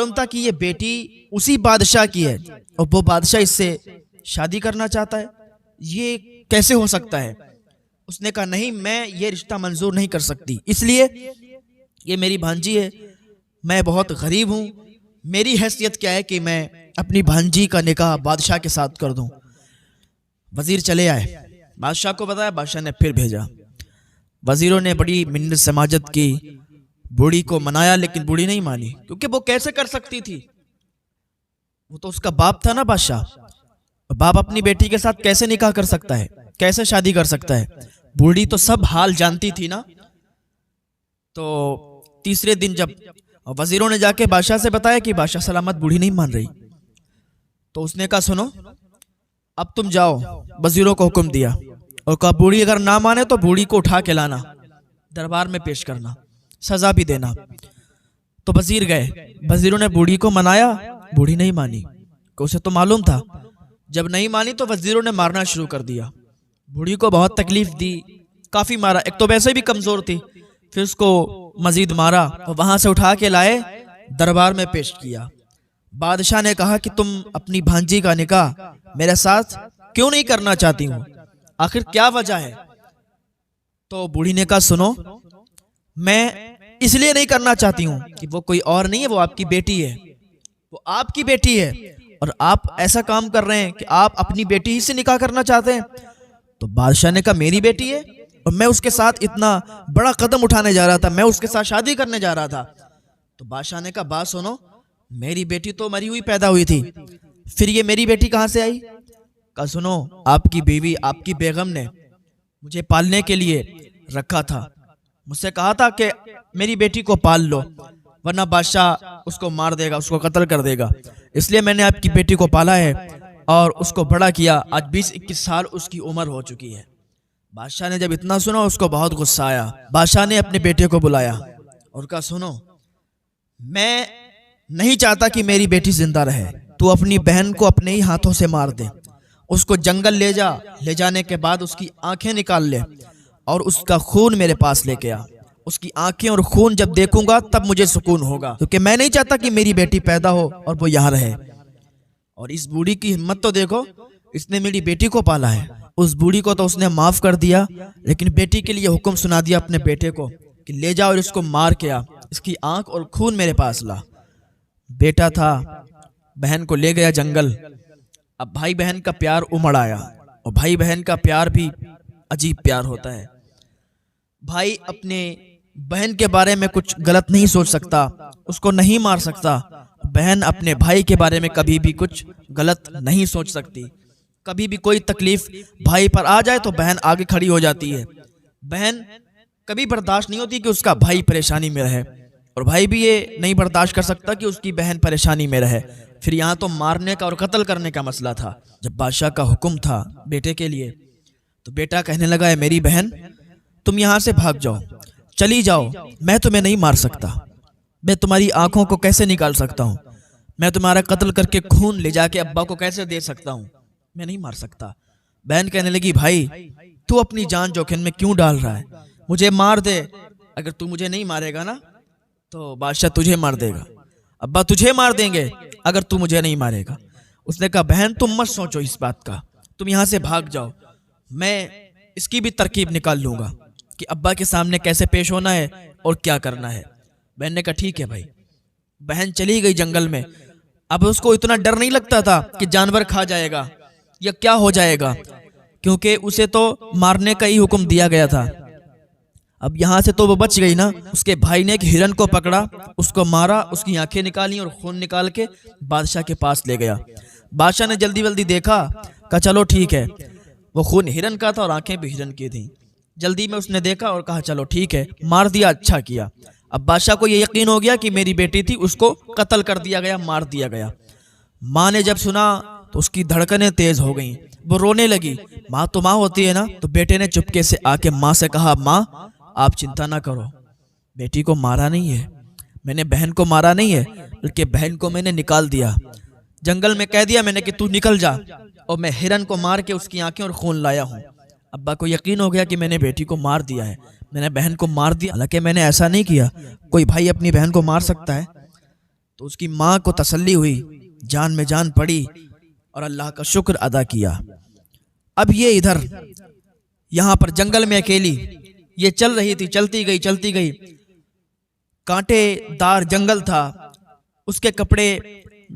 معلوم تھا کہ یہ بیٹی اسی بادشاہ کی ہے اور وہ بادشاہ اس سے شادی کرنا چاہتا ہے، یہ کیسے ہو سکتا ہے؟ اس نے کہا نہیں، میں یہ رشتہ منظور نہیں کر سکتی، اس لیے یہ میری بھانجی ہے، میں بہت غریب ہوں، میری حیثیت کیا ہے کہ میں اپنی بھانجی کا نکاح بادشاہ کے ساتھ کر دوں۔ وزیر چلے آئے، بادشاہ کو بتایا، بادشاہ نے پھر بھیجا۔ وزیروں نے بڑی منت سماجت کی، بوڑھی کو منایا، لیکن بوڑھی نہیں مانی، کیونکہ وہ کیسے کر سکتی تھی؟ وہ تو اس کا باپ تھا نا بادشاہ، باپ اپنی بیٹی کے ساتھ کیسے نکاح کر سکتا ہے، کیسے شادی کر سکتا ہے؟ بوڑھی تو سب حال جانتی تھی نا۔ تو تیسرے دن جب وزیروں نے جا کے بادشاہ سے بتایا کہ بادشاہ سلامت بوڑھی نہیں مان رہی، تو اس نے کہا سنو، اب تم جاؤ، وزیروں کو حکم دیا اور کہا بوڑھی اگر نہ مانے تو بوڑھی کو اٹھا کے لانا، دربار میں پیش کرنا، سزا بھی دینا۔ تو وزیر گئے، وزیروں نے بوڑھی کو منایا، بوڑھی نہیں مانی، کہ اسے تو معلوم تھا۔ جب نہیں مانی تو وزیروں نے مارنا شروع کر دیا، بوڑھی کو بہت تکلیف دی، کافی مارا، ایک تو ویسے بھی کمزور تھی، پھر اس کو مزید مارا اور وہاں سے اٹھا کے لائے، دربار میں پیش کیا۔ بادشاہ نے کہا کہ تم اپنی بھانجی کا نکاح میرے ساتھ کیوں نہیں کرنا چاہتی ہوں، آخر کیا وجہ ہے؟ تو بوڑھی نے کہا سنو، میں اس لیے نہیں کرنا چاہتی ہوں کہ وہ کوئی اور نہیں ہے، وہ آپ کی بیٹی ہے، وہ آپ کی بیٹی ہے، اور آپ ایسا کام کر رہے ہیں کہ آپ اپنی بیٹی ہی سے نکاح کرنا چاہتے ہیں۔ تو بادشاہ نے کہا میری بیٹی ہے اور میں اس کے ساتھ اتنا بڑا قدم اٹھانے جا رہا تھا، میں اس کے ساتھ شادی کرنے جا رہا تھا۔ تو بادشاہ نے کہا بات سنو، میری بیٹی تو مری ہوئی پیدا ہوئی تھی، پھر یہ میری بیٹی کہاں سے آئی؟ کہا سنو، آپ کی بیوی، آپ کی بیگم نے مجھے پالنے کے لیے رکھا تھا، مجھ سے کہا تھا کہ میری بیٹی کو پال لو ورنہ بادشاہ اس کو مار دے گا، اس کو قتل کر دے گا، اس لیے میں نے آپ کی بیٹی کو پالا ہے اور اس کو بڑا کیا، آج 20-21 سال اس کی عمر ہو چکی ہے۔ بادشاہ نے جب اتنا سنا اس کو بہت غصہ آیا، بادشاہ نے اپنے بیٹے کو بلایا اور کہا سنو، میں نہیں چاہتا کہ میری بیٹی زندہ رہے، تو اپنی بہن کو اپنے ہی ہاتھوں سے مار دے، اس کو جنگل لے جا، لے جانے کے بعد اس کی آنکھیں نکال لے اور اس کا خون میرے پاس لے کے آ، اس کی آنکھیں اور خون جب دیکھوں گا تب مجھے سکون ہوگا، کیونکہ میں نہیں چاہتا کہ میری بیٹی پیدا ہو اور وہ یہاں رہے۔ اور اس بوڑھی کی ہمت تو دیکھو، اس نے میری بیٹی کو پالا ہے، اس بوڑھی کو تو اس نے معاف کر دیا، لیکن بیٹی کے لیے حکم سنا دیا اپنے بیٹے کو کہ لے جا اور اس کو مار کے آ، اس کی آنکھ اور خون میرے پاس لا۔ بیٹا تھا، بہن کو لے گیا جنگل۔ اب بھائی بہن کا پیار امڑ آیا، اور بھائی بہن کا پیار بھی عجیب پیار ہوتا ہے۔ بھائی اپنے بہن کے بارے میں کچھ غلط نہیں سوچ سکتا، اس کو نہیں مار سکتا، بہن اپنے بھائی کے بارے میں کبھی بھی کچھ غلط نہیں سوچ سکتی۔ کبھی بھی کوئی تکلیف بھائی پر آ جائے تو بہن آگے کھڑی ہو جاتی ہے، بہن کبھی برداشت نہیں ہوتی کہ اس کا بھائی پریشانی میں رہے، اور بھائی بھی یہ نہیں برداشت کر سکتا کہ اس کی بہن پریشانی میں رہے۔ پھر یہاں تو مارنے کا اور قتل کرنے کا مسئلہ تھا۔ جب بادشاہ کا حکم تھا بیٹے کے لیے، تو بیٹا کہنے لگا ہے میری بہن، تم یہاں سے بھاگ جاؤ، چلی جاؤ، میں تمہیں نہیں مار سکتا، میں تمہاری آنکھوں کو کیسے نکال سکتا ہوں، میں تمہارا قتل کر کے خون لے جا کے ابا کو کیسے دے سکتا ہوں، میں نہیں مار سکتا۔ بہن کہنے لگی بھائی تو اپنی جان جوکھم میں کیوں ڈال رہا ہے، مجھے مار دے، اگر تو مجھے نہیں مارے گا نا تو بادشاہ تجھے مار دے گا، ابا تجھے مار دیں گے اگر تو مجھے نہیں مارے گا۔ اس نے کہا بہن تم مت سوچو اس بات کا، تم یہاں سے بھاگ جاؤ، میں اس کی بھی ترکیب نکال لوں گا کہ ابا کے سامنے کیسے پیش ہونا ہے اور کیا کرنا ہے۔ بہن نے کہا ٹھیک ہے بھائی۔ بہن چلی گئی جنگل میں۔ اب اس کو اتنا ڈر نہیں لگتا تھا کہ جانور کھا جائے گا یا کیا ہو جائے گا، کیونکہ اسے تو مارنے کا ہی حکم دیا گیا تھا۔ اب یہاں سے تو وہ بچ گئی نا۔ اس کے بھائی نے ایک ہرن کو پکڑا، اس کو مارا، اس کی آنکھیں نکالی اور خون نکال کے بادشاہ کے پاس لے گیا۔ بادشاہ نے جلدی جلدی دیکھا، کہا چلو ٹھیک ہے، وہ خون ہرن کا تھا اور آنکھیں بھی ہرن کی تھیں۔ جلدی میں اس نے دیکھا اور کہا چلو ٹھیک ہے، مار دیا، اچھا کیا۔ اب بادشاہ کو یہ یقین ہو گیا کہ میری بیٹی تھی، اس کو قتل کر دیا گیا، مار دیا گیا۔ ماں نے جب سنا تو اس کی دھڑکنیں تیز ہو گئیں، وہ رونے لگی۔ ماں تو ماں ہوتی ہے نا۔ تو بیٹے نے چپکے سے آ کے ماں سے کہا ماں آپ چنتا نہ کرو، بیٹی کو مارا نہیں ہے، میں نے بہن کو مارا نہیں ہے، بلکہ بہن کو میں نے نکال دیا، جنگل میں کہہ دیا میں نے کہ تو نکل جا، اور میں ہرن کو مار کے اس کی آنکھیں اور خون لایا ہوں۔ ابا کو یقین ہو گیا کہ میں نے بیٹی کو مار دیا ہے، میں نے بہن کو مار دیا، حالانکہ میں نے ایسا نہیں کیا۔ کوئی بھائی اپنی بہن کو مار سکتا ہے؟ تو اس کی ماں کو تسلی ہوئی، جان میں جان پڑی اور اللہ کا شکر ادا کیا۔ اب یہ ادھر یہاں پر جنگل میں اکیلی یہ چل رہی تھی، چلتی گئی، کانٹے دار جنگل تھا، اس کے کپڑے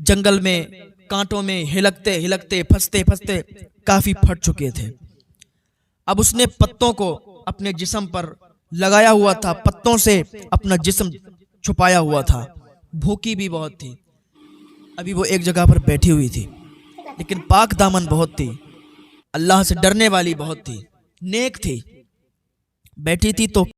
جنگل میں کانٹوں میں ہلکتے پھنستے کافی پھٹ چکے تھے۔ اب اس نے پتوں کو اپنے جسم پر لگایا ہوا تھا، پتوں سے اپنا جسم چھپایا ہوا تھا، بھوکی بھی بہت تھی۔ ابھی وہ ایک جگہ پر بیٹھی ہوئی تھی، لیکن پاک دامن بہت تھی، اللہ سے ڈرنے والی بہت تھی، نیک تھی، بیٹھی تھی تو